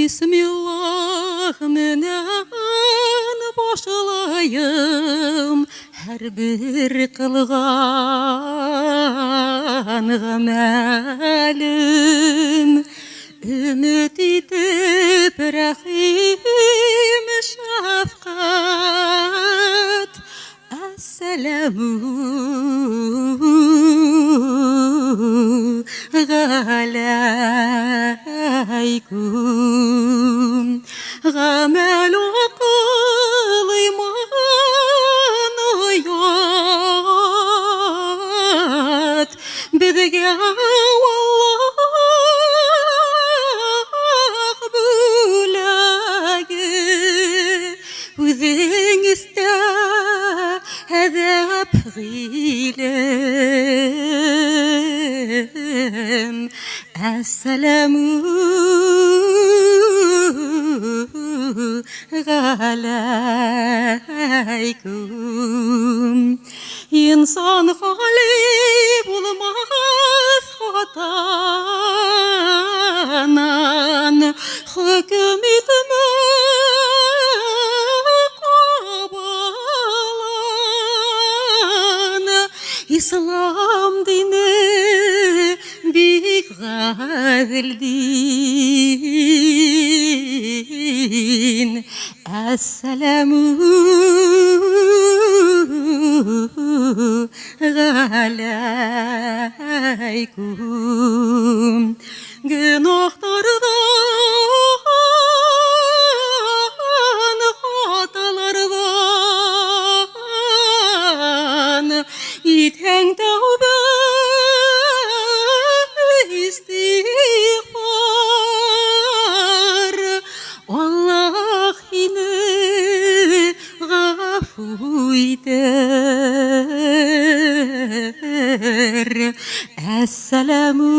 Бисмиллах менен башлайым һәр бер кылган гамәлем. Өмет итеп рәхим шәфкать. Әссәламу галәйкүм. Гамәл акыл иман ят беҙгә Аллаһ бүләге. Үҙең истә әҙәп ғилем. Әссәламу галәйкүм. İnsan hali bulmaz hatanan, hüküm etme kabalan. İslam dini bir gadil din. Esselamu галәйкүм. Günahlardan, hatalardan iten tövbe istiğfar. Allah yine gafu eder. Esselamu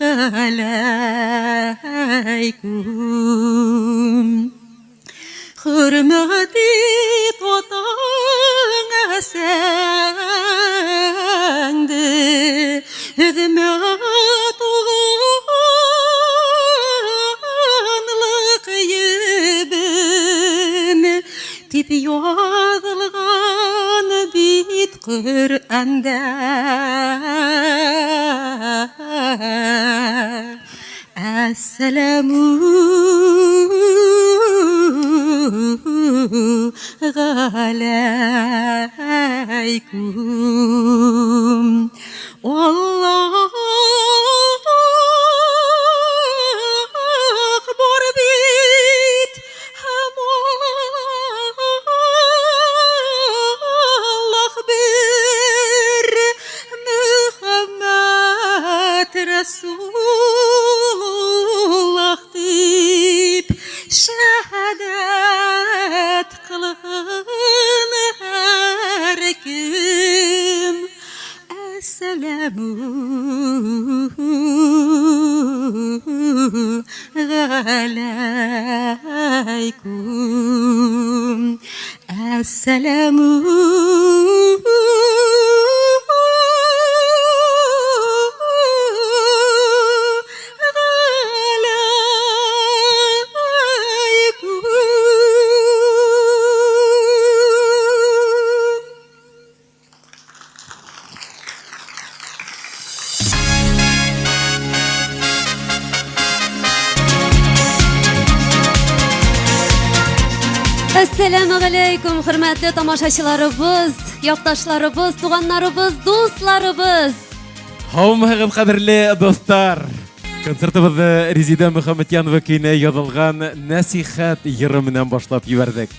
галәйкүm. Hürmeti totan əsəndi, hüzmət uğanlıq yibin, tip yazılğan bit Qur'anda. Esselamu галәйкүm. Allahu akbar bit һәм Аллаһ бер, Мөхәммәд Расулуллаһ дип шәһадәт кылган һәр кем. Esselamu галәйкүm. Esselamu Assalamu alaikum, hürmetli tamaşaçılarыбыз, якташларыбыз, туганнарыбыз, дусларыбыз. Һаумыгыз кадерле достар. Концертыбызды Резида Мөхәммәтьянова көенә язылган Нәсихәт йыры менән башлап җибәрдек.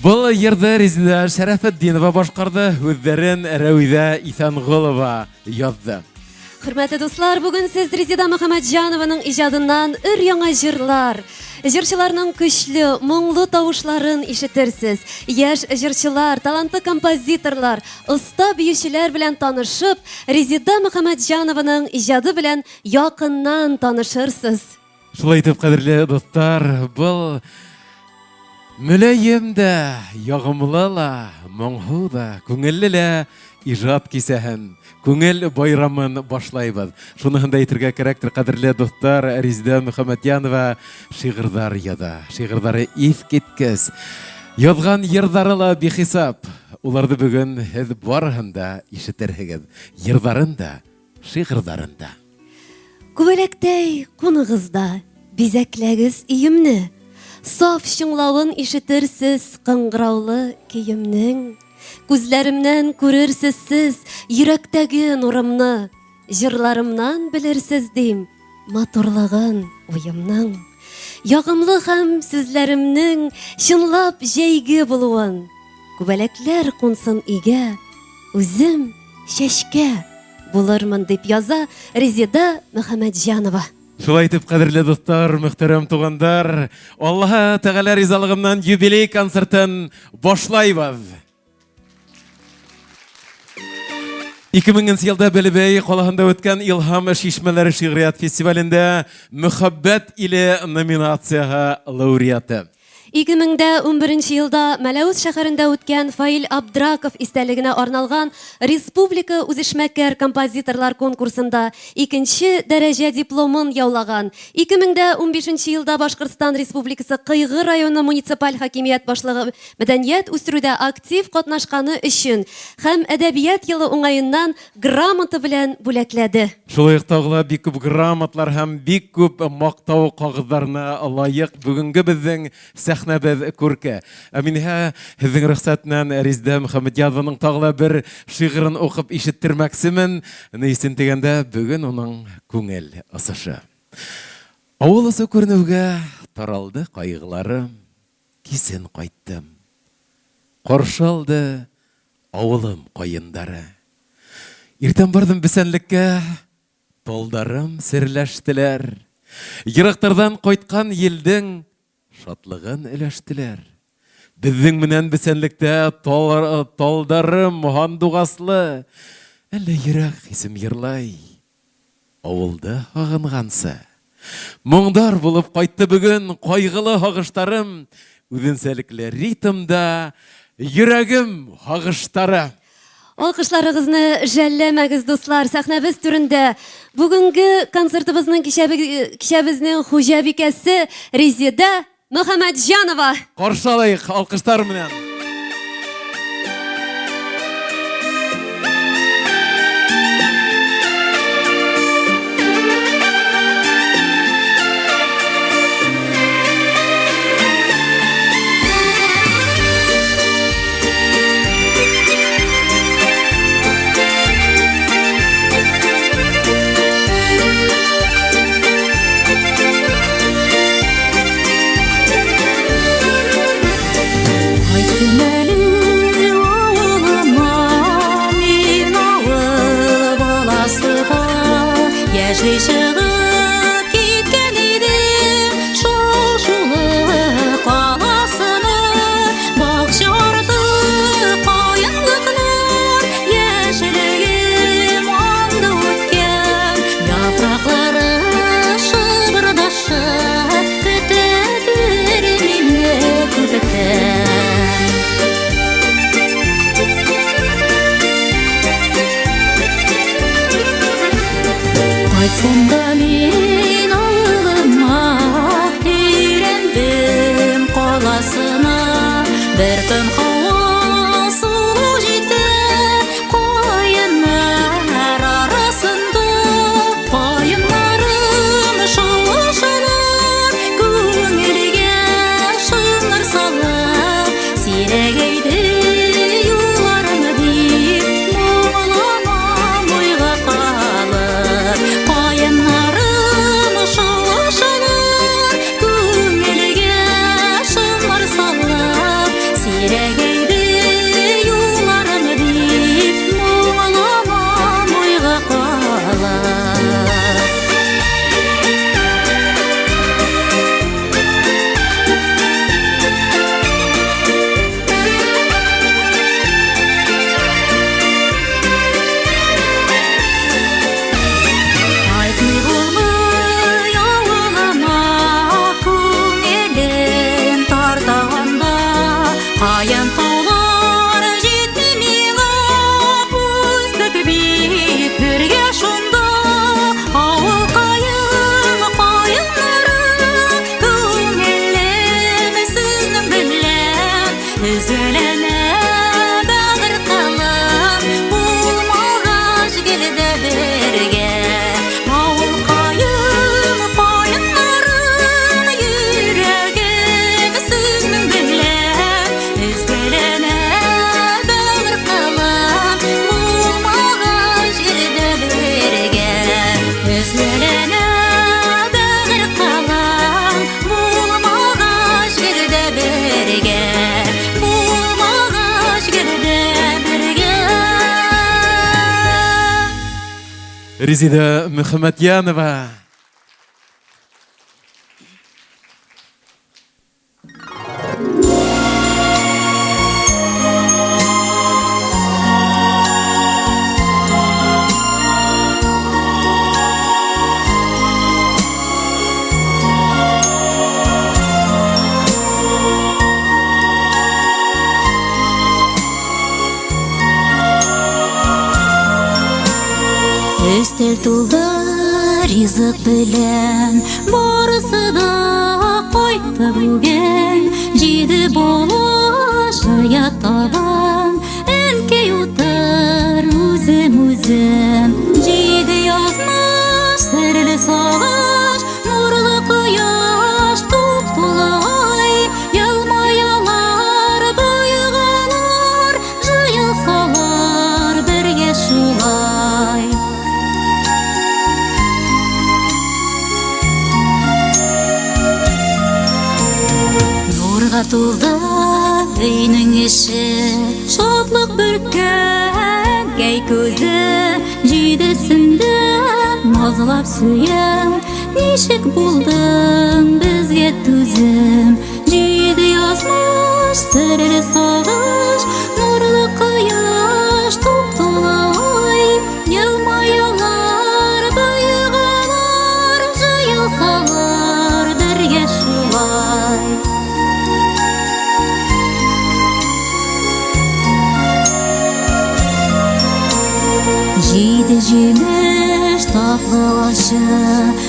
Бұл йырды Резида Шәрәфетдинова башкарды, үзләрен Рәүидә Исәнгулова язды. Hürmetli дуслар, бүген сез Резида Мөхәммәтҗанованың иҗадыннан өр-яңа җырлар, җырчыларның көчле, моңлы тавышларын ишетерсез. Яшь җырчылар, талантлы композиторлар, оста биючеләр белән танышып, Резида Мөхәммәтҗанованың иҗады белән якыннан танышырсыз. Шулай итеп, кадерле достар, бұл Мүләйем дә, яғымлы ла, моңһу да, күңелле лә ижад кисәһен, күңел байрамын башлайбыз. Шуныһын да әйтергә кирәктер, кадерле достар, Резида Мөхәммәтьянова шигырьләр яда. Шигырьләре искиткес. Язган йырдары ла бихисап. Уларды бүген һез барыһын да ишетерһегез. Йырдарын да, шигырьләрен дә. Күбәләктәй куныгызда, бизәкләгез иемне. Саф шыңлавын ишетерсез кыңгыраулы киемнең. Күзләремнән күрерсез сез йөрәктәге нурымны. Җырларымнан белерсез дим матурлыгын уемның. Ягымлы һәм сүзләремнең чынлап җәйге булуын. Күбәләкләр кунсын игә, үзем чәчкә булырмын дип яза Резида Мөхәммәтьянова. Шулай итеп, кадерле достар, мөхтәрәм тугандар, Аллаһ Тәгалә ризалыгыннан юбилей концертын башлайбыз. 2000 елда Бәлебәй калаһында үткән Илһам шишмәләре шигърият фестивалендә Мөхәббәт иле номинацияһы лауреаты. 2011 елда Мәләүез шәһәрендә үткән Фаил Абдраков истәлегенә арналган Республика үзешмәкәр композиторлар конкурсында 2нче дәрәҗә дипломын яулаган. 2015 елда Башкортстан Республикасы Кыйгы районы муниципаль хакимият башлыгы мәдәният үстерүдә актив катнашканы өчен һәм әдәбият елы уңаеннан грамота белән бүләкләде. Шулай ук тагыла бик күп грамотлар һәм бик күп мактау кагызларына лаек бүгенге безнең сәхнәбез күрке. Минһә һезнең рөхсәтнән Резида Мөхәммәтьянованың тагыла бер шигырын укып ишеттермәксемен. Нисен дигәндә бүген уның күңел ысышы. Авыл ысы күренүгә таралды кайгыларым, кисен кайттым. Каршалды авылым кайындары. Иртән бардым бесәнлеккә, талдарым серләштеләр. Ерактардан кайткан елдең шатлыгын өләштеләр. Безнең менән бесәнлектә талдарым һандугаслы. Әллә йөрәк хисем йырлай. Авылда агынгансы. Моңдар булып кайтты бүген кайгылы һагыштарым. Үзенсәлекле ритмда йөрәгем һагыштары. Алкышларыгызны жәлләмәгез, дуслар. Сәхнәбез түрендә бүгенге концертыбызның кичәбезнең хуҗабикәсе Резида Мөхәммәтьянова. Каршы алайык алкыштар менән. Шығып кеткен едім шошулы қаласыны, бақ жарды қайынлықнан ешілігім аңды өткен, япрақлары шыбырдашы күтеді мені күтіктен. Қайтсында мен ауылыма, үйрендім қаласына, бір күн хауа сұлу жетті қайындар арасында. Қайындарым шошынып, көңілге шынар салып, сирегейді юларымы деп мұңланам ойға қалып. Қайындарым шошынып, көңілге шынар салып, сирегейді Аян таулар жетті миңа, өстік биік бірге шонда. Ауыл қайын қайынлары, көңілім сіздің білем. Үзіліне бәғір қалам, болмағаш келді бірге. Ауыл қайын қайынларын, жүрегім сіздің білем. Үзіліне бәғір қалам, болмағаш келді бірге. Үзіліне бәғір қалам, болмағаш келді бірге. Болмағаш келді бірге. Резида Мухаммадьянова. Өстел тулды ризық білән, барысы да қайтты бүген. Жиді бола жая табан, әнкей отыр өзім. Жиді язмаш сірлі сағаш, нұрлы қияш топ-толай. Ялмаялар, бұйығалар, жайылсалар бірге шулай. Нұрға толды үйнің іші, шатлық бүркен кей көзі. Жидесімді мазалап сүйем, нешік болдың бізге төзім. Жиді язмаш сірлі сағаш, нұрлы қияш топ-толай. Ялмаялар, бұйығалар, жайылсалар бірге шулай. Жиді жеміш татлы ашы,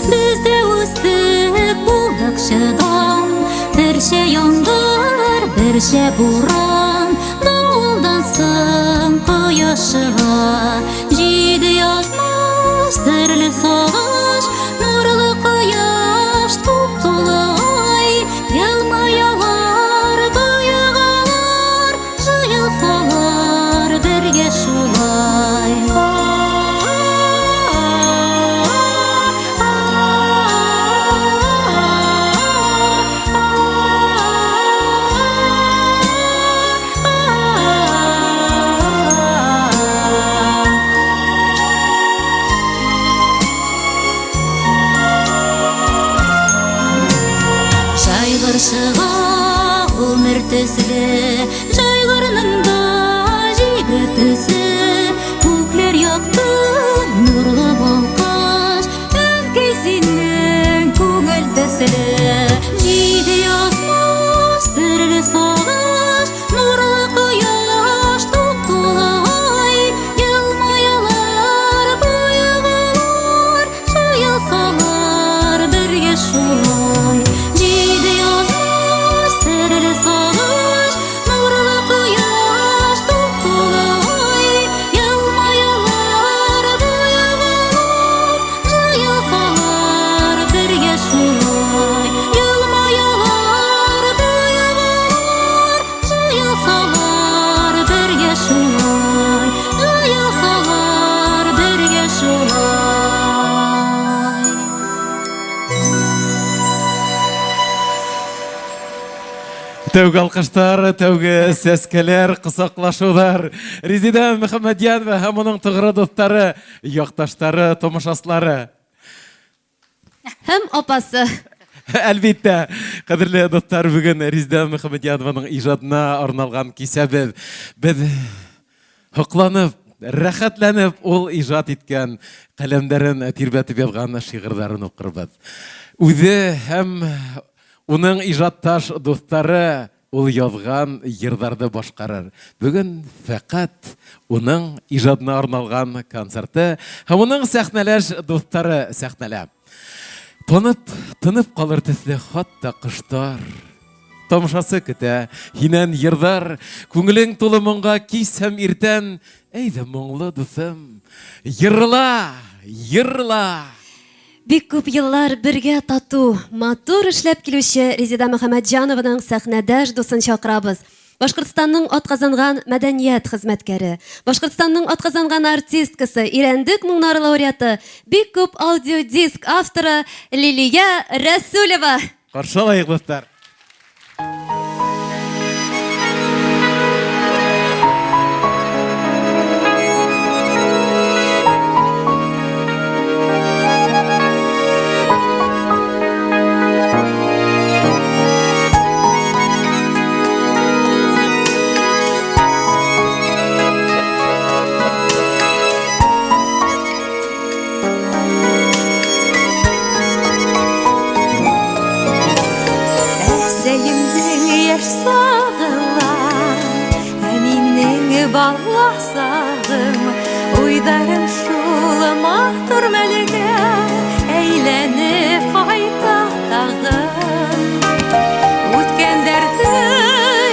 бізде өстік болдық шыдам. Бірше яңғыр, бірше боран, дауылдан соң құяш шыға. Жиді язмаш сірлі сағаш, нұрлы қияш топ-толай. Ялмаялар, бұйығалар, жайылсалар бірге шулай. Жайғыр шыға өмір төсілі, жайғырның да жегі төсі. Көклер яқты нұрлы балқаш, әнкей сенің көңіл төсілі. Жиді язмаш сірлі сағаш, нұрлы қияш топ-толай. Ялмаялар, бұйығалар, жайылсалар бірге шулай. Жиді язмаш сірлі сағаш, нұрлы қияш топ-толай. Ялмаялар, бұйығалар, жайылсалар бірге шулай. Ялмаялар, бұйығалар, жайылсалар бірге шулай. Жайылсалар бірге шулай. Тәуге алқыштар, тәуге сәскелер, қысақлашулар. Резида Мухаммадьянова һәм оның тұғыры достары, яқташтары, томашаслары. Һәм апасы. Әлбәттә, қадірлі достар, бүгін Резида Мухаммадьянованың ижадына арналған кисәбез. Біз хоқланып, рәхәтләнеп, ул ижад иткән каләмдәрен тирбәтеп язган шигырьләрен укырбыз. Үзе һәм уның ижадташ достары ул язган йырларды башкарыр. Бүген фақат уның ижадына арналган концерты һәм уның сәхнәләш дуслары сәхнәлә. Тынып калыр төсле хатта кыштар. Тамшасы көтә, һинән йырдар, күңелең тулы моңга кис һәм иртән. Әйдә моңлы дусым, йырла, йырла. Бик күп еллар бергә тату, матур эшләп килүче Резида Мөхәммәтҗанованың сәхнәдәш дусын чакырабыз. Башкортстанның атказанган мәдәният хезмәткәре, Башкортстанның атказанган артисткасы, Ирәндек моңнары лауреаты, бик күп аудиодиск авторы Лилия Рәсүлева. Каршылайык дуслар. Баласағым, уйдарым шул матур мәлегә, әйләнеп кайта тагын. Үткәндәрде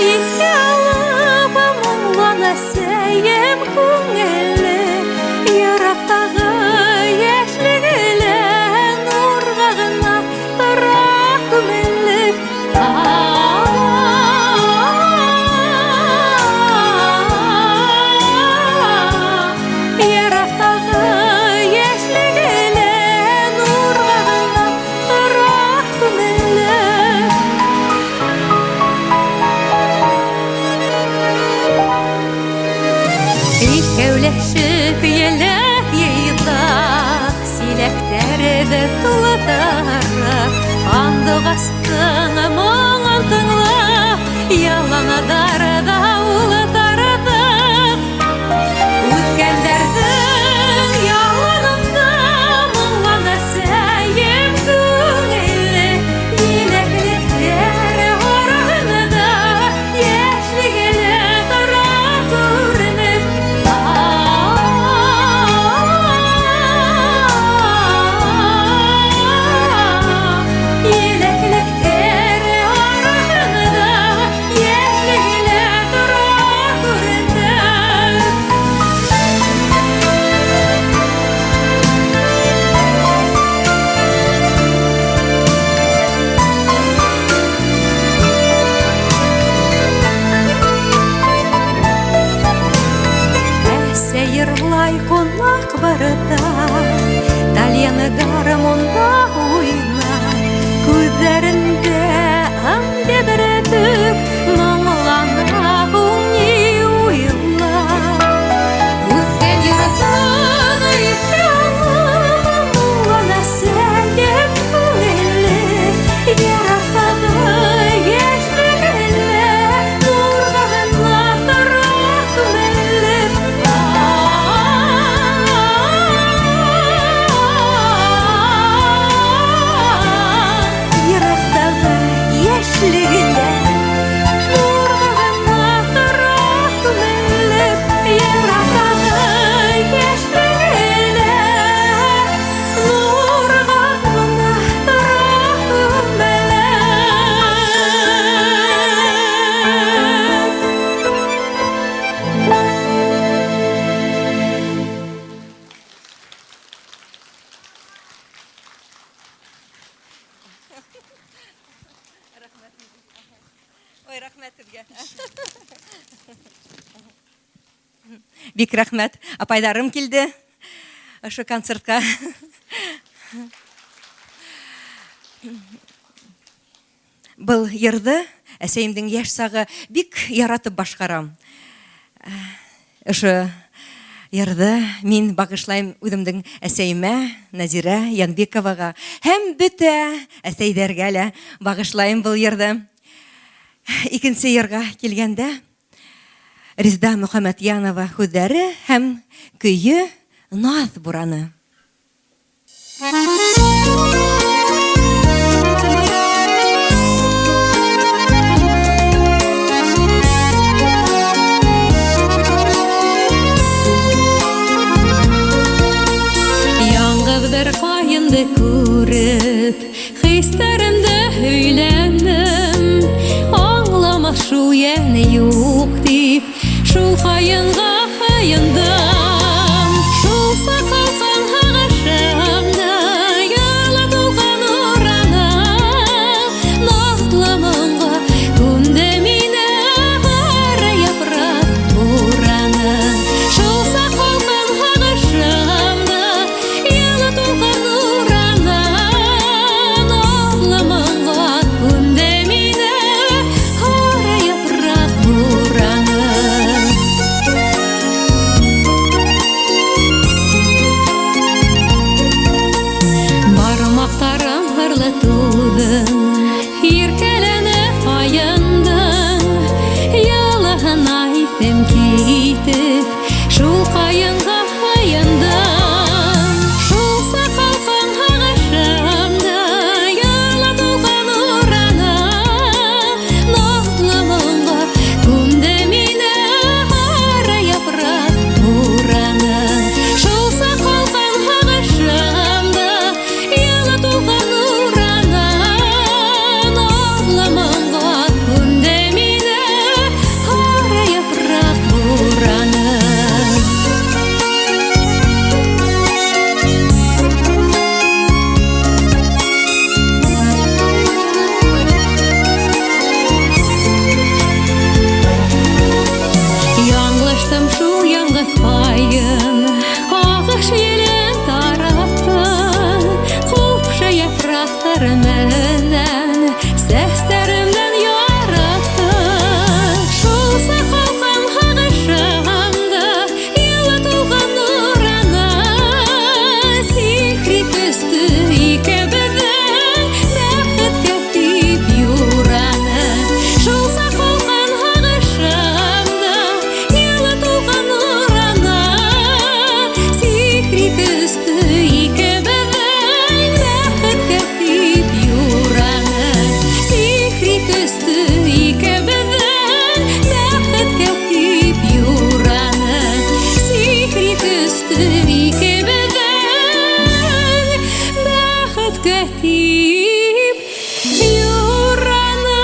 ике алып, моңлана сәем күңелле, ерактагы яшьлегеле нурга гына тора күңелле. Икәүләшеп еләк йыйдык, силәктәрде тулытарып, андык астың моңын тыңлап, яланадарда улытарып. Үткәндәрдің яланында моңлана сәем күңелле, еләклектәр арагында яшьлегеле тора күренеп. Йырлай кунак барыда, Тальяны гармонда уйнар, күҙҙәрендә аңды бөрөтөп, моңлана уңи уйлар. Үткән йырдан ике алып, моңлана сәйем күңелле, яраттағы яшьлегеле нурга гына тора күңелле. Яшьлегеле нурга гына тора күңелле, яраттағы яшьлегеле нурга гына тора күңелле. Ой, рахмәт сезгә. Бик рахмәт. Апайларым килде ошо концертка. Был йырды әсәйемдең яшь сагы бик яратып башкарам. Ошо йырды мин багышлайм үземнең әсәйемә, Назира Янбековага һәм бөтә әсәйләргә лә багышлайм был йырды. Икенче йырга килгәндә Резида Мөхәммәтҗанова һүзләре һәм көйе Наз бураны. юк дип, шул хайынга хайындым. Шул сакалсан ағашымда, яла тулған урана, нахтламыңға күнде мине қара япрак бураны. Шул сакалсан ағашымда, яла тулған урана, нахтламыңға күнде мине қара япрак бураны. Бармақтарым хырлы тудың, иркәләнеп аяндың, ялыһын айтым китеп, шул кайынга аяндың. Шул сакалсан ағашымда, яла тулған урана, нахтлымыңга күнде мине қара япрак бураны. Шул сакалсан ағашымда, яла тулған урана, нахтлымыңга күнде мине қара япрак бураны. Яңлыштым шул яңғыз пайын, ағыш елін таратты, қупшы япрақтарымнан, сәстерімден яратты. Шул сақалсан ағашымда, яла тулған урана, сихри күсті икебіздің, бәхеткә тип юраны. Шул сақалсан ағашымда, яла тулған урана, сихри күсті икебіздің, бәхеткә тип юраны. Сихри күсті икебіздің, бәхеткә тип юраны. Сихри күсті икебіздің, бәхеткә тип юраны.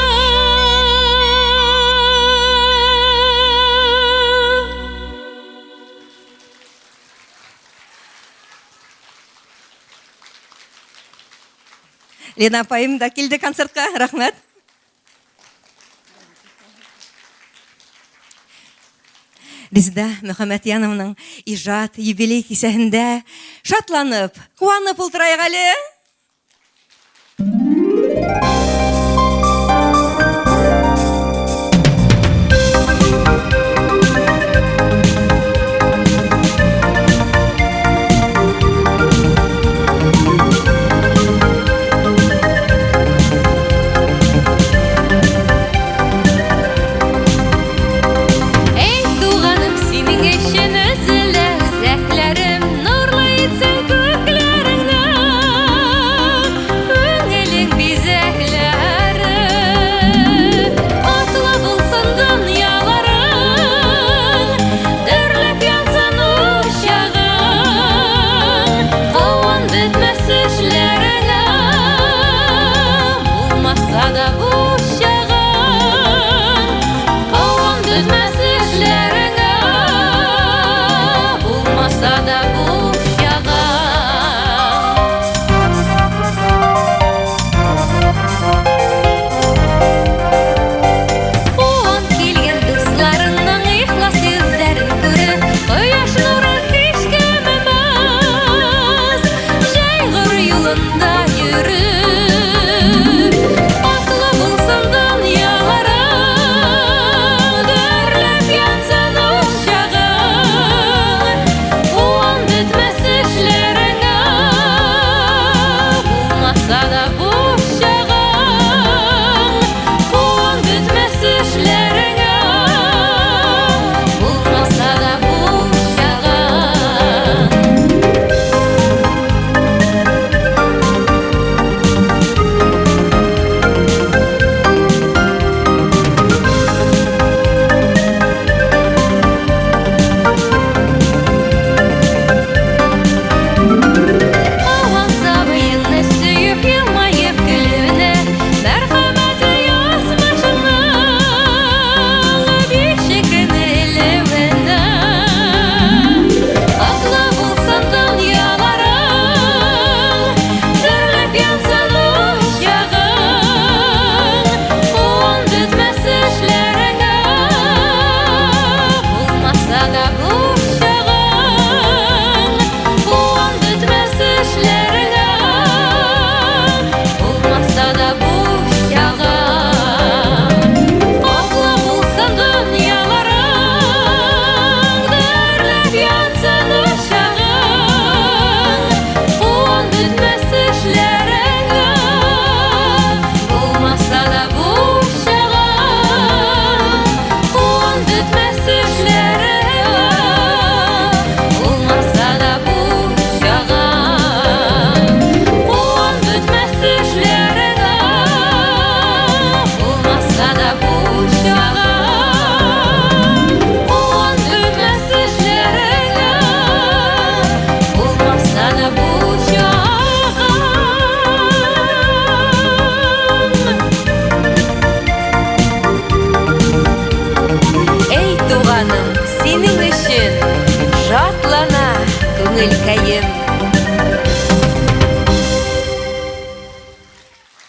Лена апайым да келді концертқа, рахмет. Резида Мөхәммәтияновның ижад юбилей кисәһендә шатланып, куанып ултырайык әле. Эй, туганым, синең өчен өзелә зәкләрем, нурлы итсен күкләреңне, күңелең бизәкле.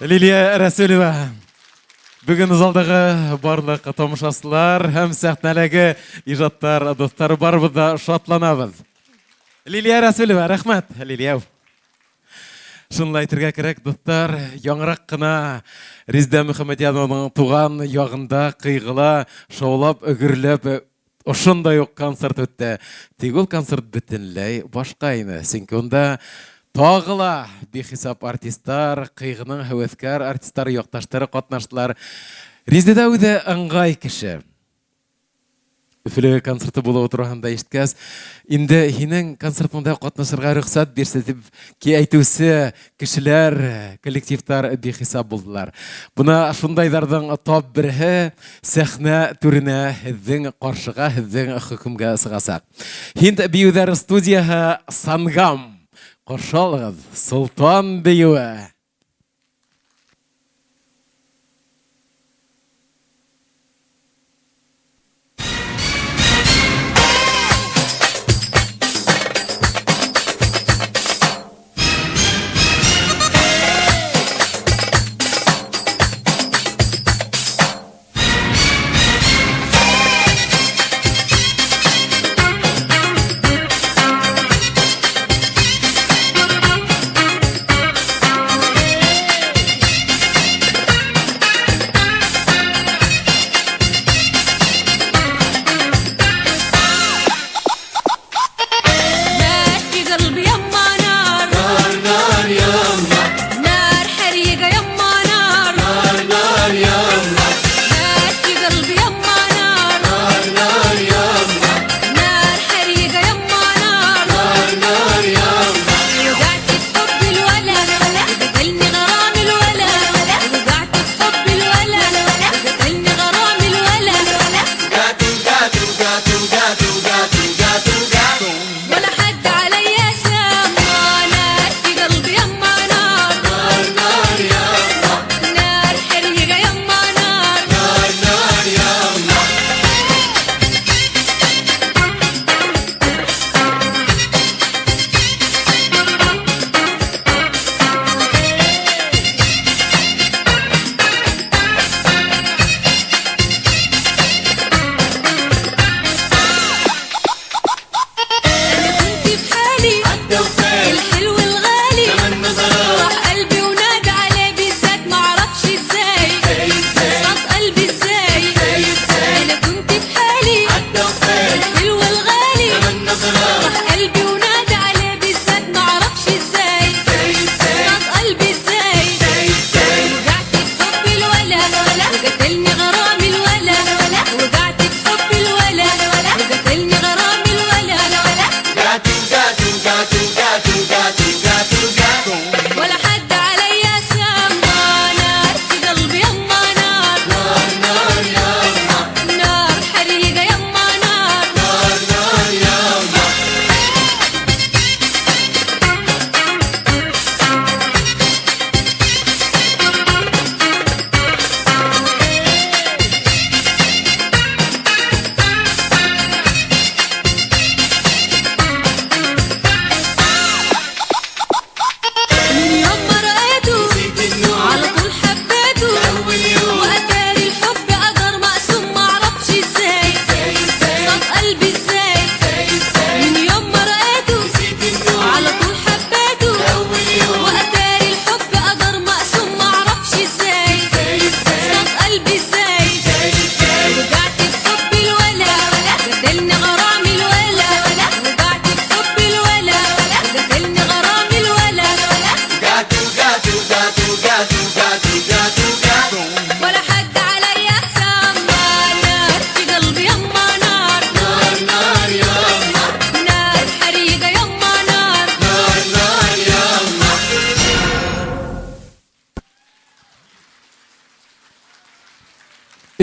Лилия Рәсүлева. Бүгін залдағы барлық тамашашылар һәм сәхнәләге ижаттар, достар барбыз да шатланабыз. Лилия Рәсүлева, рәхмәт, Лилия. Шынлай әйтергә кирәк, достар, яңрак кына Резидә Мөхәммәдиянованың туган ягында кыйгыла, шаулап, өгірләп, ошондай ук концерт үтте. Тик ул концерт бөтенләй башка ине. Сөнки унда тагыла бихисап артистлар, кыйгының һәвәскәр артистлар, якташлары катнаштылар. Резидә үзе ыңгай кеше. Үфелеге концерты булып утырганда ишеткәс, инде һинең концертыңда катнашырга рөхсәт бирсә дип ки әйтүсе кешеләр, коллективтар бихисап булдылар. Буна шундайдарның топ бере сәхнә түренә һеҙҙең ҡаршыға, һеҙҙең хөкүмгә сығасаҡ. Һинд биеүҙәр студияһы Сангам. Ҡаршы алығыҙ, Солтан бейеүе.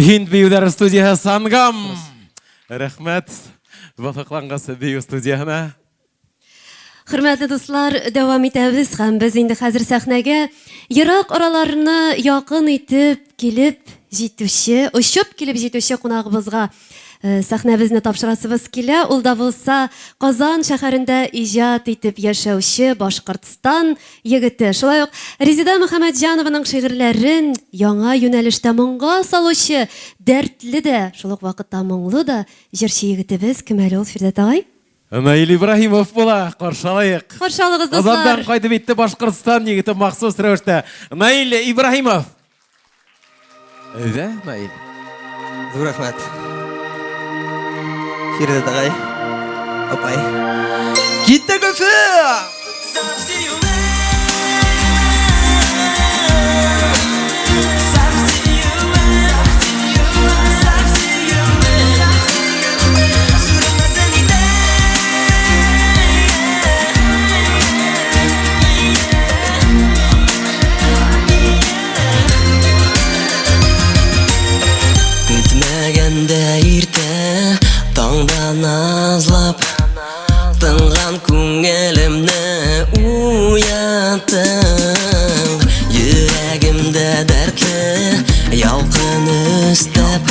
Һинд биеүҙәр студияһы Сангам. Рәхмәт. Вафаҡланғас биеү студияһына. Хөрмәтле дуслар, дәвам итәбез һәм без инде хәзер сәхнәгә йыраҡ араларны яҡын итеп килеп җитүче, очып килеп җитүче ҡунағыбыҙға сәхнәбезне тапшырасыбыз килә. Ул да булса Казан шәһәрендә иҗат итеп яшәүче Башкортстан егете. Шулай ук Резида Мөхәммәтҗанованың шигырьләрен яңа юнәлештә моңга салучы, дәртле дә, шул ук вакытта моңлы да җырчы егетебез кем әле ул, Фирдәт агай? Наил Ибраһимов була, каршылайык. Каршы алыгыз, Казандан дуслар. кайтып итте Башкортстан егете махсус рәвештә. Наил Ибраһимов. Әйдә, Наил. Зур рәхмәт. Фирдәт агай, апай. Китте көфе! Көтмәгәндә иртә таңда назлап тынган күңелемне уятың, йөрәгемдә дәртле ялкын өстәп,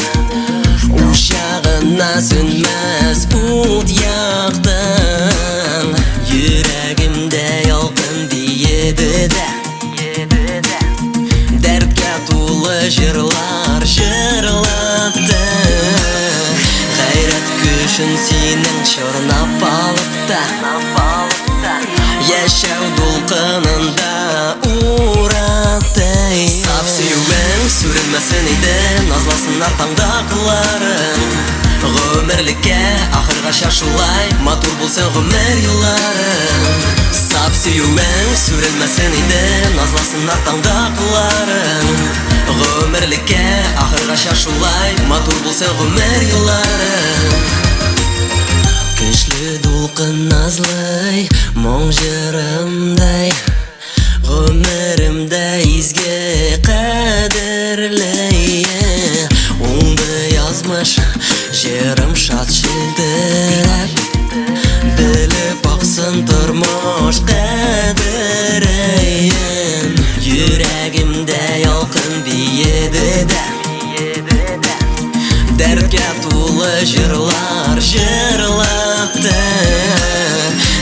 учагына сүнмәс ут яктың, йөрәгемдә ялкын биеде дә, дәрткә тулы җырлар җырлатты, гайрәт көчен синең чорнап алып та, яшәү дулкынында уратты. Саф сөюең сүрелмәсен иде, назласыннар таңдакыларың, гомерлеккә ахыргача шулай матур булсын гомер юлларың. Саф сөюең сүрелмәсен иде, назласыннар таңдакыларың, гомерлеккә ахыргача шулай матур булсын гомер юлларың. Көчле дулкын назлый моң җырымдай, гомеремдә изге кадерле, уңды язмыш җырым шат шелтәләп, белеп аксын тормыш кадерен, йөрәгемдә ялкын биеде дә, дәрткә тулы җырлар җырлатты,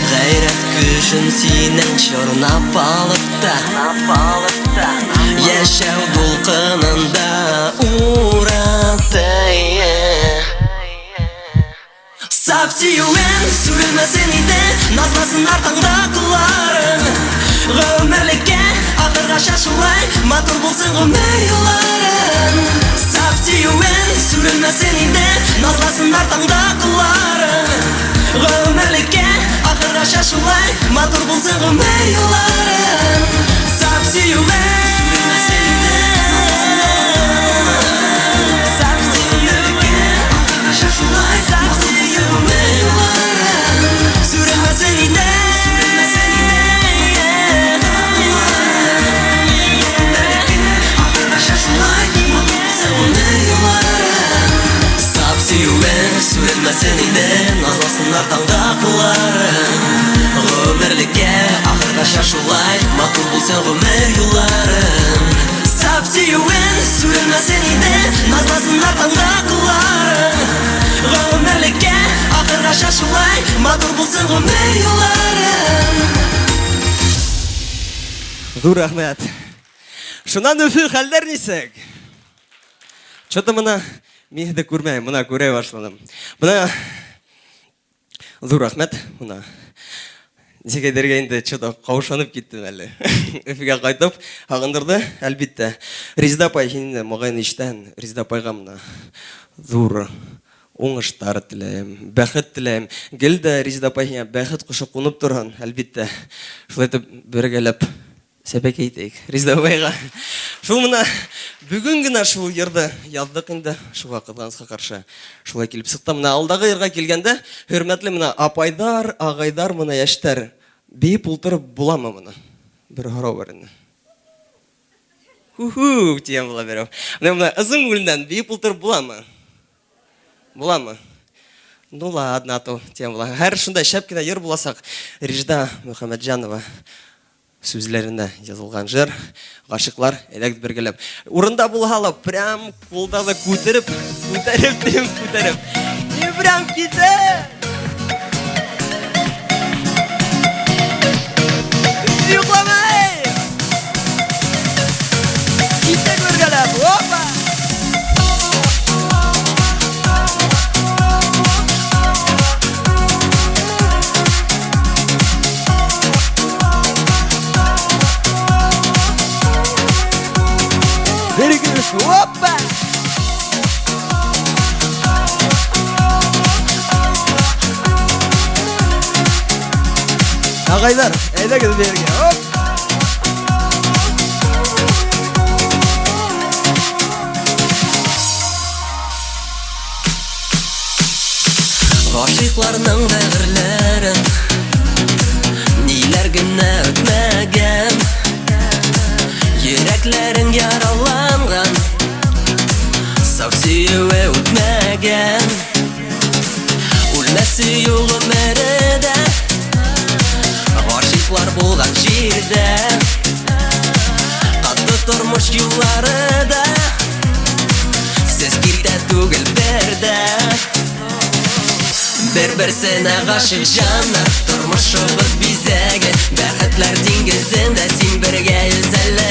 гайрәт көчен синең чорнап алып та, яшәү дулкынында уратты. Саф сөюең сүрелмәсен иде, назласыннар таңдакыларың, гомерлеккә ахыргача шулай матур булсын гомер юлларың. Саф сөюең сүрелмәсен иде, назласындар таңдакыларың, гомерлеккә ахыргача шулай матур булсын гомер юлларың. Саф сөюең сүрелмәсен иде, саф сөюең ахыргача шулай, саф сөюең гомер юлларың, сүрелмәсен иде. Сүрелмәсен иде, назласыннар таңдакыларың, гомерлеккә ахыргача шулай матур булсын гомер юлларың. Саф сөюең сүрелмәсен иде, назласыннар таңдакыларың, гомерлеккә ахыргача шулай матур булсын гомер юлларың. Зур рәхмәт. Шуннан Өфе хәлләр нисек? Чөтә моны мин дә күрмәйм, моны күрә башладым. Моны зур рәхмәт, моны дигәдергә инде чөтә каушанып киттем әле. Өфегә кайтып, агындырды, әлбиттә. Резида апай инде мөгән иштән, Резида апайга моны зур уңыштар теләйм, бәхет теләйм. Гел дә Резида апайга бәхет кушып кунып торган, әлбиттә. Шулай итеп бергәләп сәбәк әйтик Резида апайга. Шул моны бүген генә шул йырды яздык инде, шул вакытка каршы. Шулай килеп сыктым. Менә алдагы йырга килгәндә, хөрмәтле менә апайдар, агайдар, менә яшьтәр, биеп ултырып буламы моны? Бер харау бар инде. Ху-ху, тием була берәү. Менә ызың үлнән биеп ултырып буламы? Буламы? Ну ладно, то тем була. Һәр шундай шәп кенә йыр буласак, Резида Мөхәммәтҗанова сүзләренә язылган җыр, гашыклар элек бергәләп. Урында булһалар, прям кулдагы күтәреп. İbrahim gider. Yuklamayın. Gittik ırgalap. Hoppa. Bir gülüş. Hoppa. Ağaylar, eyde gidin yerine. Hop. Aşıklarının dağırların Niler güne ötmegen Yüreklerin yaralangan Saf süyüve ötmegen Ulmesi yolu merede Aşıklar bulgan jirde Katlı turmuş yolları da Ses kirte tugel berde Bir-birsine aşık canlar Turmuşubuz bizege Bәхетләр диңгезендә Син бергә yüzelle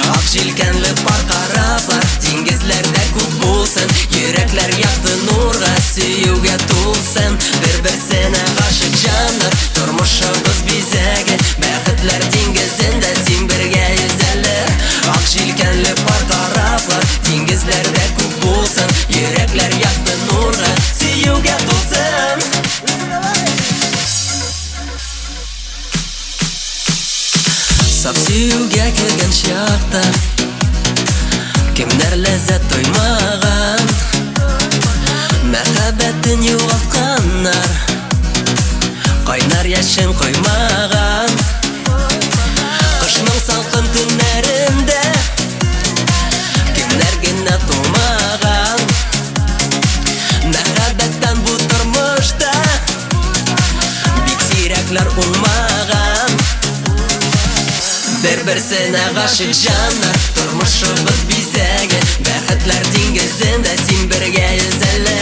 Ак җилкәнле пар караплар Диңгезләрдә күп булсын Йөрәкләр якты нурга Сөюгә тулсын Bir-birsine aşık canlar Turmuşубыз bizege Бәхетләр диңгезендә Син бергә yüzelle Ак җилкәнле пар караплар Диңгезләрдә күп булсын Йөрәкләр якты нурга Сөюгә тулсын Saf süyüge kelgen şakta Kimler lezzet toymagan Merhabetin yoğaltkanlar Kaynar yaşın koymagan Kışның salkın tünlerinde Kimler gine tumagan Merhabetten bu turmuşta Bik sirekler olmagan Bir-birsine aşık canlar Turmuşubuz bizege Бәхетләр диңгезендә Син бергә yüzelle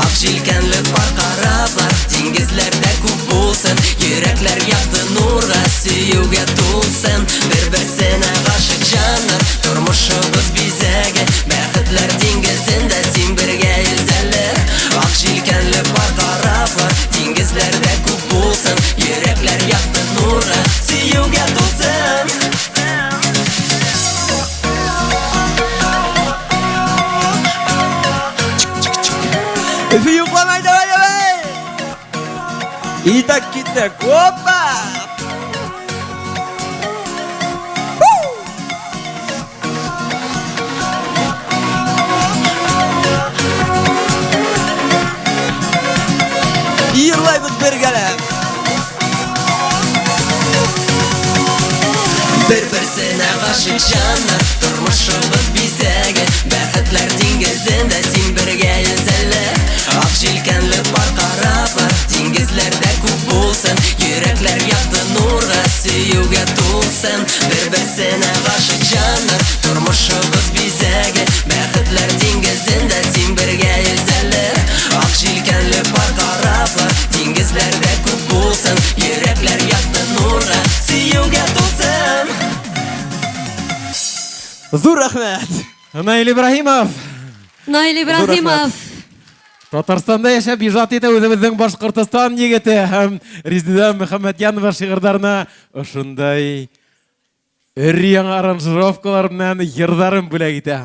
Ак җилкәнле пар караплар Диңгезләрдә күп булсын Йөрәкләр якты нурга Сөюгә тулсын Bir-birsine aşık canlar Turmuşubuz bizege Бәхетләр диңгезендә Син бергә yüzelle Ак җилкәнле пар караплар Диңгезләрдә күп булсын Йөрәкләр якты нурга Сөюгә тулсын Efe yuklamayın da vay vay. İyi tak gittik. Hoppa. Yırlayımız birgelem. Bir-birsine aşık canlar Turmuşubuz bizege Бәхетләр диңгезендә Син бергә yüzelle Ак җилкәнле пар караплар Диңгезләрдә күп булсын Йөрәкләр якты нурга Сөюгә тулсын Bir-birsine aşık canlar Turmuşubuz bizege Бәхетләр диңгезендә Син бергә yüzelle Ак җилкәнле пар караплар Диңгезләрдә күп булсын Йөрәкләр якты нурга Сөюгә тулсын Зур рахмет. Наил Ибраһимов. Наил Ибраһимов. Татарстанда яшәп иҗат итә үзебезнең Башкортстан егете һәм Резеда Мөхәммәтьянова шигырьләренә ошондай өр-яңа аранжировкалар белән йырдарын бүләк итә.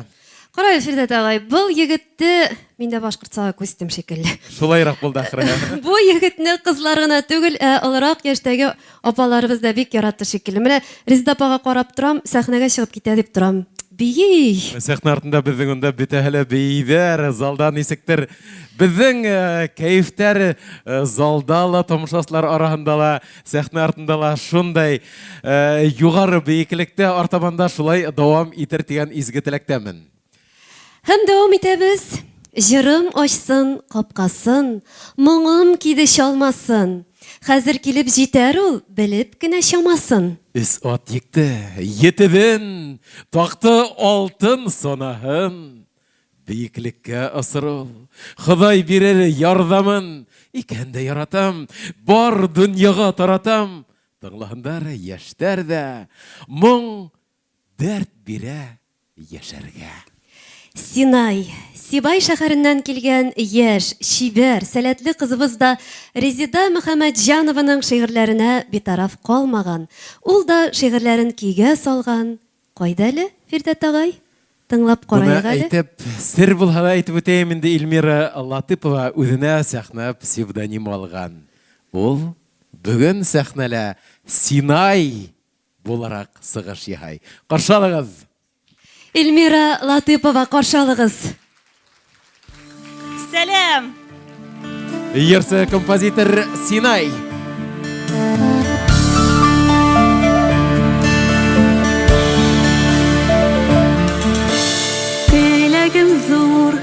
Карай Фирдәт агай, был егетте мин дә башкортчага күстем шикелле. Шулайрак булды ахыры. Бу егетне кызлар гына түгел, олырак яшьтәге апаларыбыз да бик яратты шикелле. Менә Резеда апага карап торам, сәхнәгә чыгып китә дип торам. Бии. Сәхнә артында безнең унда бөтәһеле бейдәр, залда нисектер безнең кайфтәр залда ла, тамашачлар арасында ла, сәхнә артында ла шундай югары бейеклектә артабанда шулай дәвам итер дигән изге теләктәмен. Һәм дәвам итәбез. Җырым ачсын капкасын, моңым киде чалмасын. Хәзер килеп җитәр ул, белеп кенә чамасын. Үз ат екті, етебен, тақты алтын сонаһын. бейікілікке ысырыл. Құдай берер ярдамын, икен де яратам, бар дүнияға таратам. Тыңлағандар яштар да, мұң дәрт бере яшәргә. Синай, Сибай шәһәреннән килгән яшь, шибәр, сәләтле кызыбыз да Резида Мөхәммәтҗанованың шигырьләренә битараф калмаган. Ул да шигырьләрен көйгә салган. Кайда әле, Фирдәт агай? Тыңлап Бұны карайык әле. әйтеп, сер булһа да әйтеп үтәйем инде Илмира Латыпова үзенә сәхнәп псевдоним алган. Ул бүген сәхнәлә Синай буларак сыгыш яһай. Каршы алыгыз. Эльмира Латыпова, каршы алыгыз. Сәлем! Ерсе композитор Синай. Теләгем зур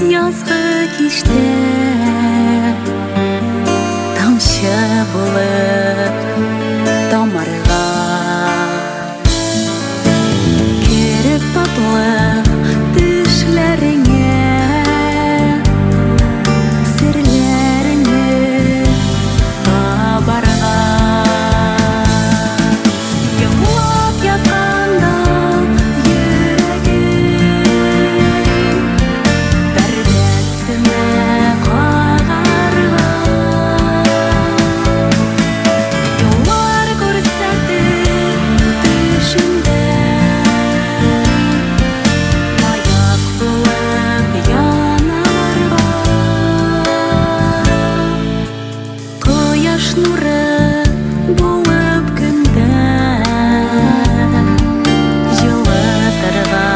язгы кичтә тамчы булып тамарга кереп татлы төшләреңә серләреңне табарга яклап ятканда йөрәгем пәрдәсенә кагарга юллар күрсәтеп төшендә маяк булып янарга кояш нуры булып көндә җылытырга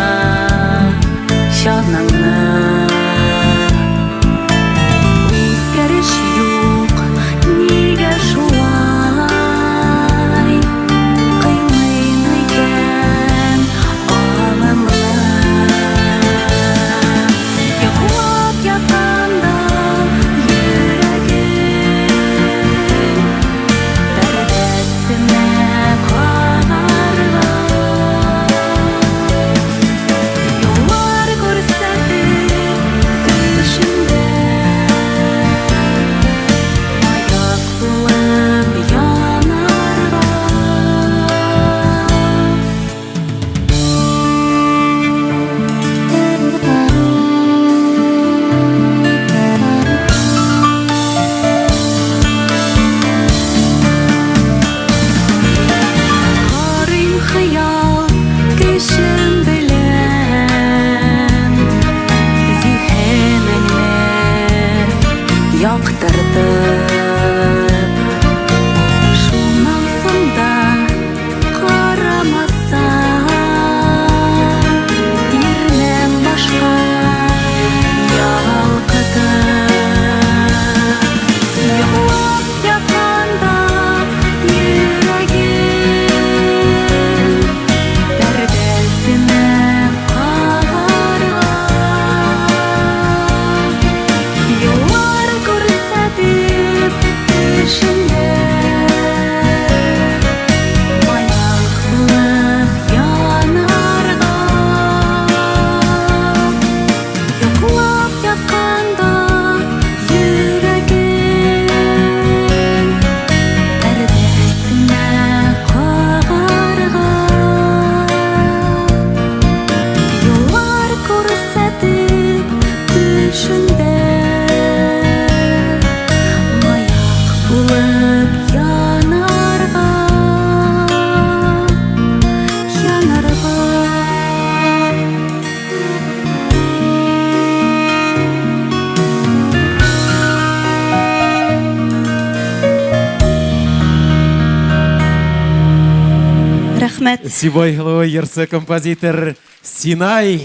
җаныңны үзгәреш юк нигә шулай кыймыйм икән алымны йоклап ятканда йөрәгем пәрдәсенә кагарга юллар күрсәтеп төшендә маяк булып янарга карыйм хыял көчем белән зиһенеңне яктыртып шуннан соң да карамасаң ирнең башка ялкытып йоклап ятканда йөрәгем пәрдәсенә кагарга юллар күрсәтеп төшендә маяк булып янарга йоклап ятканда йөрәгем пәрдәсенә кагарга юллар күрсәтеп төшендә маяк булып янарга Рәхмәт. Сибай Хылова, ерсе композитор Синай.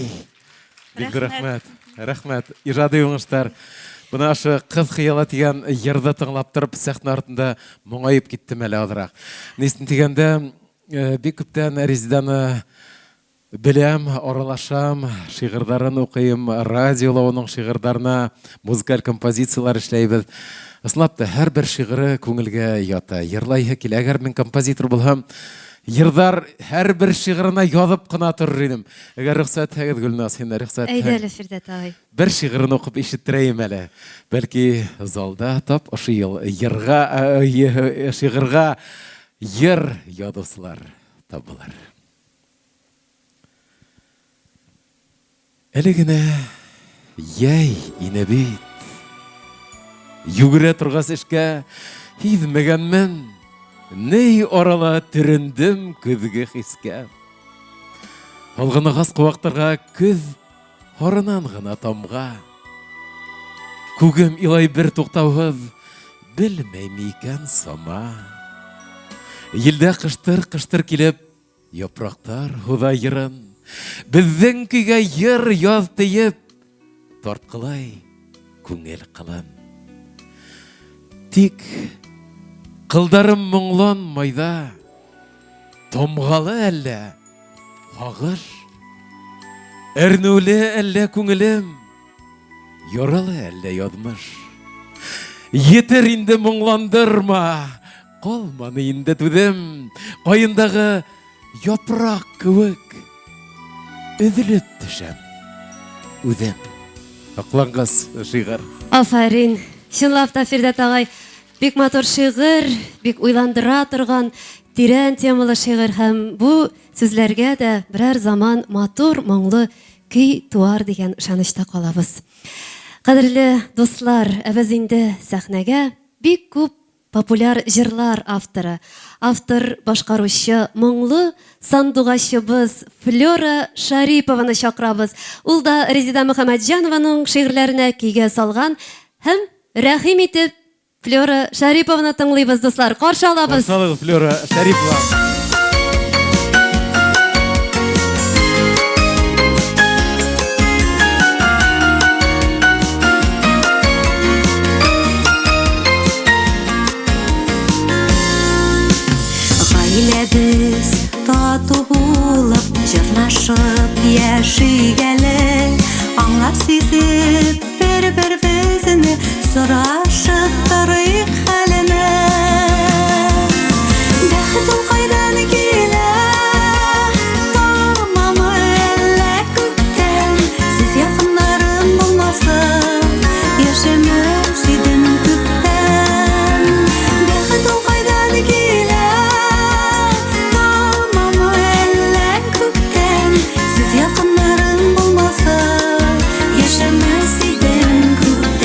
Бик рәхмәт. Рәхмәт. Ижады уңыштар. Бына ашы кыз хыялы тигән йырды тыңлап торып сәхнә артында моңаеп киттем әле азрак. Нисен дигәндә бик күптән Резиданы беләм, аралашам, шигырьләрен укыйм, радиода уның шигырьләренә музыкаль композициялар эшләйбез. Ысынлап та һәрбер шигыре күңелгә ята. Йырлайһы килә. Әгәр мин композитор булһам, Йырдар һәр бер шигырына язып кына торыр идем. Әгәр рөхсәт итегез, Гөлназ, сине рөхсәт Әйдә әле Фирдәт агай. Бер шигырын укып ишеттерәйем әле. Бәлки залда тап ошый ел шигырга йыр ядыслар табылыр. Әле генә яй ине бит. Югырә торгас эшкә һизмәгәнмен. Ней орала төрендем көзгә хискә. Алгынагас куактырга көз хорынан гына тамга. Күгем илай бер туктаусыз, белмәйм икән сама. Елдә кыштыр килеп, япрактар худа йырын. Безнең көйгә йыр яз тиеп, тарткылай күңел кылын. Тик кылдарым моңлан майда, томгалы әллә, һагыш, әрнүле әллә күңелем, яралы әллә ядмыш. Етер инде моңландырма, калманы инде түдем, кайындагы япрак кебек, өзелеп төшәм, үдем. Аклангас шигырь. Афарин. Чынлап та Фирдәт агай, бик матур шигырь, бик уйландыра торган тирән темалы шигырь һәм бу сүзләргә дә берәр заман матур, моңлы көй туар дигән ышанычта калабыз. Кадерле дуслар, без инде сәхнәгә бик күп популяр җырлар авторы, автор башкаручы моңлы сандугачыбыз Флёра Шарипованы чакырабыз. Ул да Резида Мөхәммәтҗанованың шигырьләренә көйгә салган һәм рәхим итеп Флёра Шарипованы тыңлыйбыз, дуслар. Каршы алабыз. Каршы алыгыз, Флёра Шарипова. Гаиләбез тату булып, җырлашып яшигәле, аңлап сизеп бер-беребезне сорашып торыйк хәленә. Бәхет ул кайдан килә, тормамы әллә күктән, сез якыннарым булмасын, яшәмәс идем күптән. Бәхет ул кайдан килә, тормамы әллә күктән, сез якыннарым булмасын, яшәмәс идем күктән.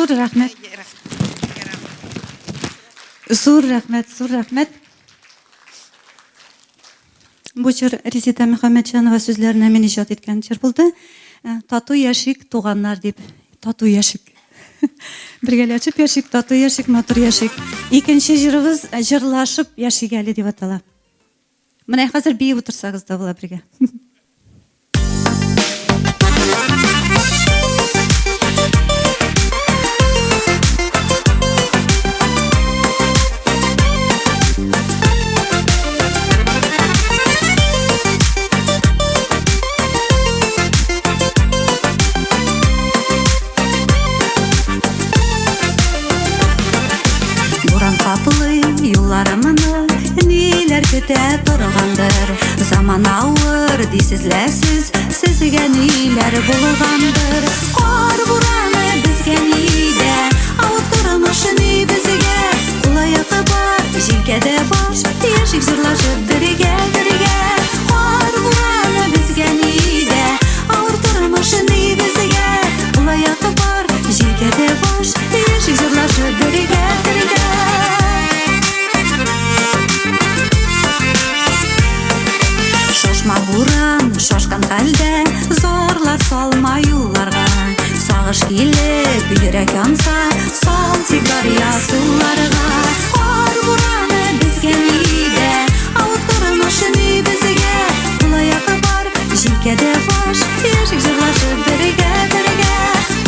Зур рәхмәт. Зур рәхмәт, зур рәхмәт. Бу җыр Резида Мөхәммәтҗанова сүзләренә мин иҗат иткән җыр булды. Тату яшик туганнар дип. Тату яшик. Бергәләшеп яшик, тату яшик, матур яшик. Икенче җырыбыз җырлашып яшик әле дип атала. Менә хәзер биеп утырсагыз да була бергә. Буран каплый юлларымны ниләр көтә торгандыр. Заман авыр дисезләсез, сезгә ниләр булгандыр. Кар бураны безгә нидә, авыр тормыш ни безгә. Кулаяты бар, җилкәдә баш, яшик җырлашып бергә, бергә. Кар бураны безгә нидә, авыр тормыш ни безгә. Кулаяты бар, җилкәдә баш, яшик җырлашып бергә, бергә. Шашма буран, шашкан хәлдә, зарлар салма юлларга. Сагыш килеп, йөрәк янса, сал тик дарья суларга. Кар бураны безгә нидә, авыр тормыш ни безгә. Кулаяты бар, җилкәдә баш, яшик җырлашып бергә, бергә.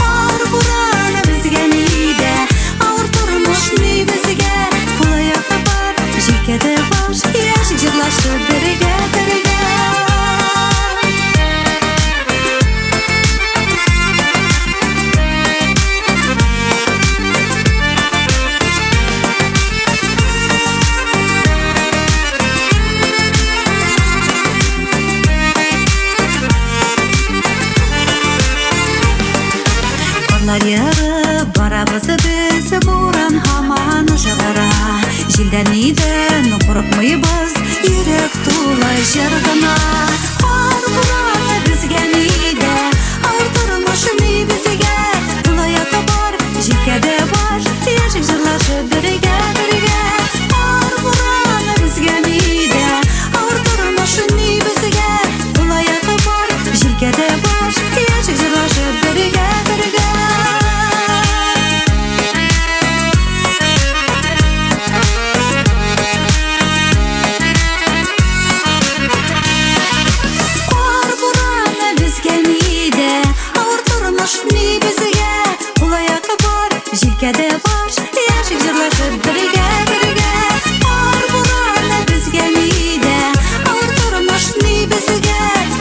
Кар бураны безгә нидә, авыр тормыш ни безгә. Кулаяты бар, җилкәдә баш, яшик җырлашып бергә, бергә. Карлар ярып барабыз без, буран һаман жыгыра. Җилдән нидән курыкмыйбыз, йөрәк тулы җыр гына. Кар бураны безгә нидә, авыр тормыш ни безгә. Кулаяты бар, җилкәдә баш, яшик җырлашып бергә, бергә. Кар бураны безгә нидә, авыр тормыш ни безгә. Кулаяты бар, җилкәдә баш, яшик җырлашып бергә, бергә. Кар бураны безгә нидә, авыр тормыш ни безгә. Кулаяты бар, җилкәдә баш, яшик җырлашып бергә, бергә. Кар бураны безгә нидә, авыр тормыш ни безгә.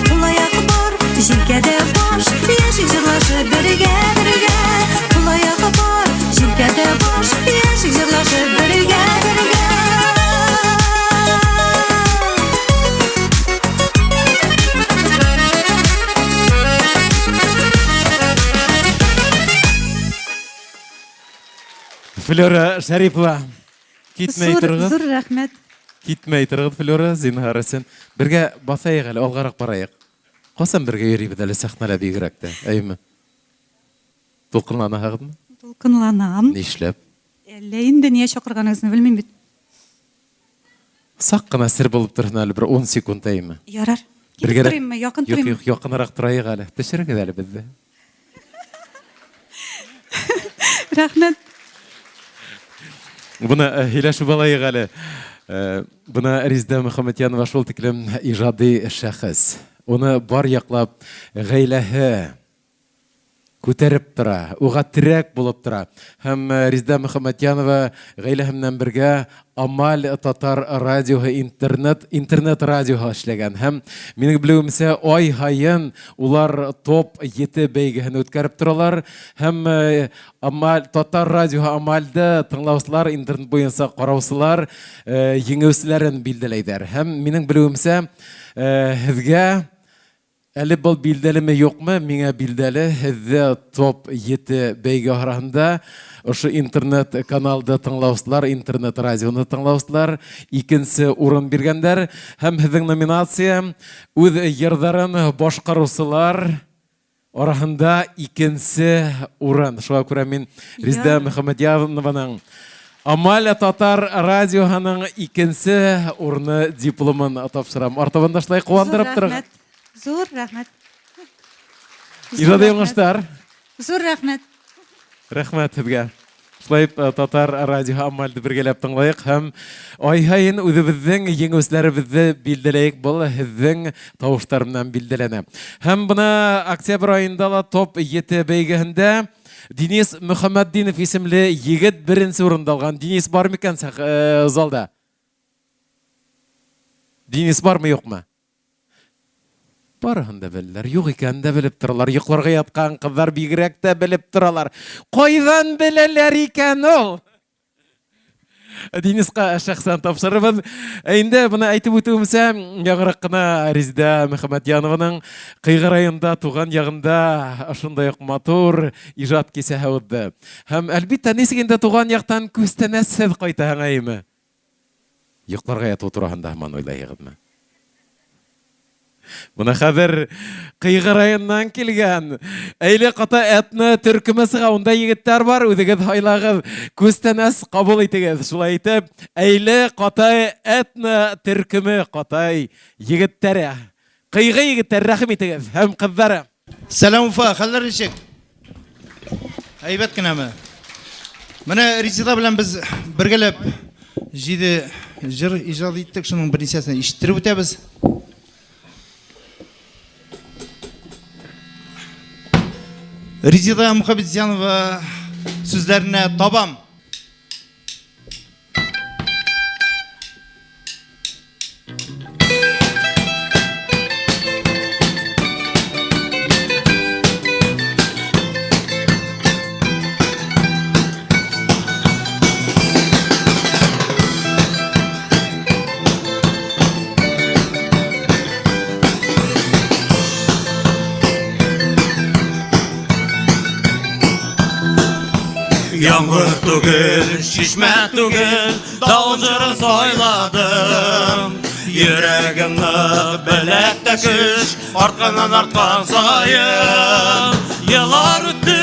Кулаяты бар, җилкәдә баш, яшик җырлашып бергә, бергә. Кулаяты бар, җилкәдә баш, яшик җырлашып бергә, бергә. Флора Шарипова, китмәй торгыз. Зур рәхмәт. Китмәй торгыз, Флора, зинһар өчен. Бергә басайык әле, алгарак барайык. Касан бергә йөрибез әле сәхнәлә бигрәк тә, әйме? Тулкынланаһығыҙмы? Тулкынланам. Нишләп? Әллә инде нигә чакырганыгызны белмим бит. Сак кына сер булып торһын әле, бер 10 секунд әйме? Ярар. Китеп Бергә- торыйммы, якын Юк, торыйммы? юк, якынрак торайык әле. Төшерегеҙ әле безне. Рәхмәт. Буны һөйләшеп алайык әле. Буны Резида Мөхәммәтҗанова шул тиклем иҗади шәхес. Уны бар яклап гаиләһе күтәреп тора, уға терәк булып тора. Һәм Резида Мөхәммәтҗанова гаиләһе менән бергә Амаль татар радиоһы интернет радиоһы эшләгән. Һәм минең белүемсә ай һайын улар топ 7 бәйгеһен үткәреп торалар. Һәм Амаль татар радиоһы Амальда тыңлаусылар, интернет буенча караусылар еңеүчеләрен билдәләйдәр. Һәм минең белүемсә һезгә әле был билдәлеме юкмы? Миңа билдәле, һездә топ 7 бәйге арасында ошо интернет каналда тыңлаусылар, интернет радионы тыңлаусылар икенче урын биргәннәр. Һәм һезнең номинация үз йырдарын башкаручылар Орахында икенсе урын. Шуңа күрә мин Резеда Мөхәммәдиянованың Амаля Татар радиоһының икенсе урыны дипломын тапшырам. Артабанда шулай куандырып торган. Зур рәхмәт. Ижады яңаштар. Зур рәхмәт. Рәхмәт һеҙгә. Шулай Татар радиоһы Амальды бергәләп тыңлайык һәм ай һайын үҙебеҙҙең еңеүселәребеҙҙе билдәләйек. Был һеҙҙең тауыштар менән билдәләнә. Һәм бына октябрь айында ла топ 7 бәйгеһендә Денис Мөхәммәтдинов исемле егет беренсе урында алған. Денис бар микән залда? Денис бармы, юкмы? Барыһын да беләләр, юк икән дә белеп торалар. Йокларга яткан кызлар бигрәк тә белеп торалар. Кайдан беләләр икән ул? Дениска шәхсән тапшырыбыз. Инде буны әйтеп үтүемсә, яңрак кына Резеда Мөхәммәдиянованың Кыйгы районында туган ягында шундай ук матур иҗат кисәһе үтте. Һәм әлбиттә нисек инде туган яктан күстәнәсез кайтаһың әйме? Йокларга яту турында һаман уйлайыгызмы? Буна хәзер Кыйгы районнан килгән. Әйле ката этны төркеме сыга, унда егетләр бар, үзегез хайлагыз, күстәнәс кабул итегез. Шулай итеп, әйле ката этны төркеме катай егетләре. Кыйгы егетләр рәхим итегез һәм кызлары. Сәлам Уфа, хәлләр ничек? Әйбәт кенәме? Менә Резеда белән без бергәләп 7 җыр иҗат иттек, шуның берничәсен ишеттереп үтәбез. Резеда Мөхәммәдиянова сүзләренә табам. Яңгыр түгел, шишмә түгел, дауылжырын сайладым. Йөрәгемне беләктә көч, артканнан арткан сайын. Еллар үтте,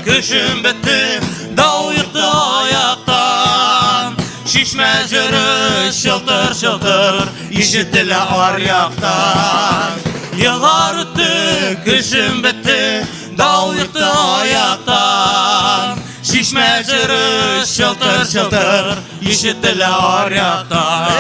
көчем бетте, дау йыкты аяктан. Шишмә җыры чылтыр-чылтыр, ишетелә аръяктан. Еллар үтте, көчем бетте, дау йыкты аяктан. Шишмә җыры чылтыр-чылтыр, ишетелә аръяктан.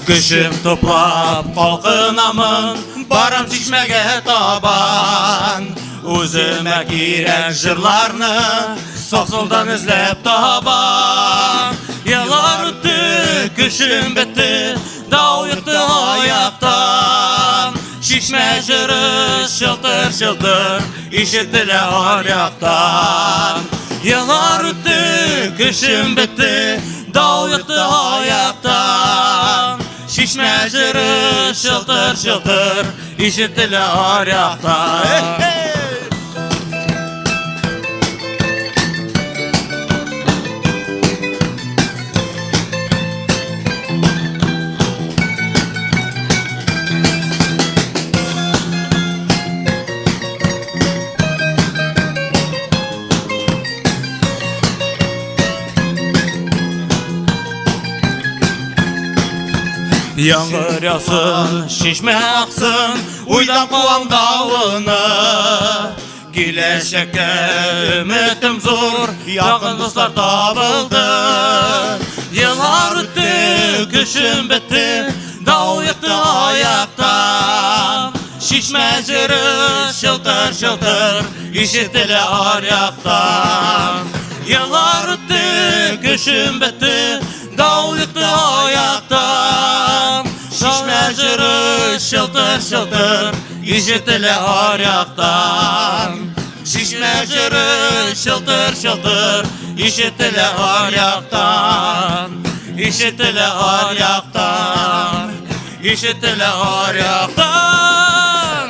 Көчем туплап калкынамын, барам шишмәгә табан. Үземә кирәк җырларны саксылдан эзләп табам. Еллар үтте, көчем бетте, дау йыкты аяктан. Шишмә җыры чылтыр-чылтыр, ишетелә аръяктан. Еллар үтте, көчем бетте, дау йыкты аяктан. Шишмә җыры чылтыр-чылтыр, ишетелә аръяктан. Яңгыр ясын, шишмә аксын, уйдан куам дауыны. Киләчәккә өметем зур, якын дуслар табылды. Еллар үтте, көчем бетте, дау йыкты аяктан. Шишмә җыры чылтыр-чылтыр, ишетелә аръяктан. Еллар үтте, көчем бетте, дау йыкты аяктан. Шишмә җыры чылтыр-чылтыр, ишетелә аръяктан. Шишмә җыры чылтыр-чылтыр, ишетелә аръяктан. Ишетелә аръяктан, ишетелә аръяктан.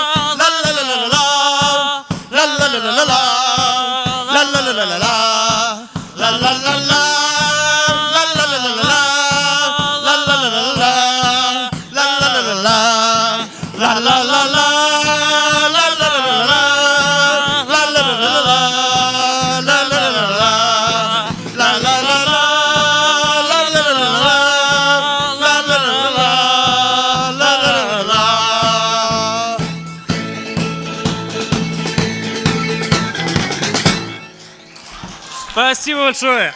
Спасибо большое.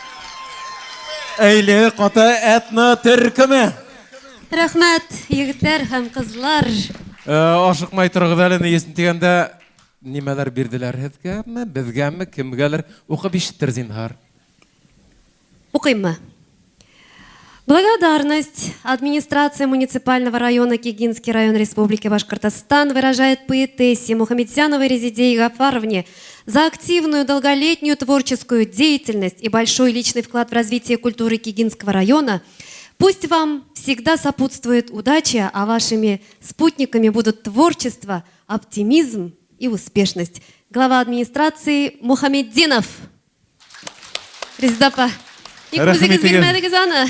Әйле қата әтні түркімі. Рәхмәт, егетләр һәм кызлар. Ашықмай тұрғыд әліні есін тегенде немелер берділер әдгәмі, бізгәмі, кімгәлер оқып ешіттір зинхар. Укыйммы? Благодарность. Администрация муниципального района Кегинский район Республики Башкортостан выражает поэтессе Мухамедзяновой Резидии Гафаровне за активную долголетнюю творческую деятельность и большой личный вклад в развитие культуры Кегинского района. Пусть вам всегда сопутствует удача, а вашими спутниками будут творчество, оптимизм и успешность. Глава администрации Мухамеддинов. Резидапа. Рахмет егер.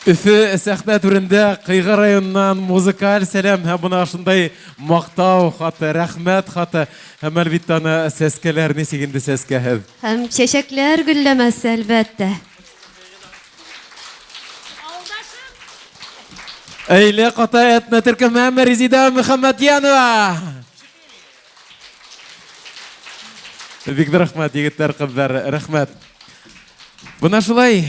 Үфі сәхнә түрінде қиғы районынан музыкаль сәлем һәм бұна ашындай мақтау хаты, рәхмәт хаты һәм әлбиттаны сәскәләріне сегінді сәскәһіз. Һәм чәчәкләр гөлләмәсе әлбәттә. Әйле қата әтні түркім әмі Резида Мухамедьянова. Бик рәхмәт, егеттер, қыздар, рәхмәт. Бұна шулай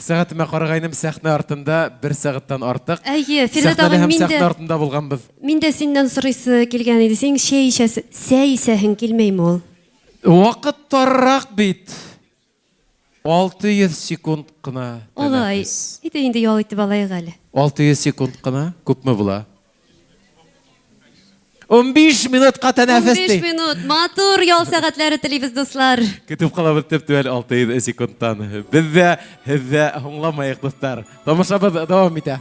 сәғатыма қарағайным сәхнә артында бір сәғаттан артық. Әйе, Фирдат ағай, сәхнә артында болған біз. Миндә синнән сорыйсы килгән иде. Син шәй исәһең килмәйме ул? Вақыт таррақ бит. 600 секунд қына. Олай, иде инде ял итеп алайык әле. 600 секунд қына, күпме була? 15 минутқа тәнәфесте. 15 минут. Матур ял сәгатьләре телибез, дуслар. Көтіп қалабыз теп түәл 600 секундтан. Біз де һоңламайық, достар. Тамашабыз давам итә.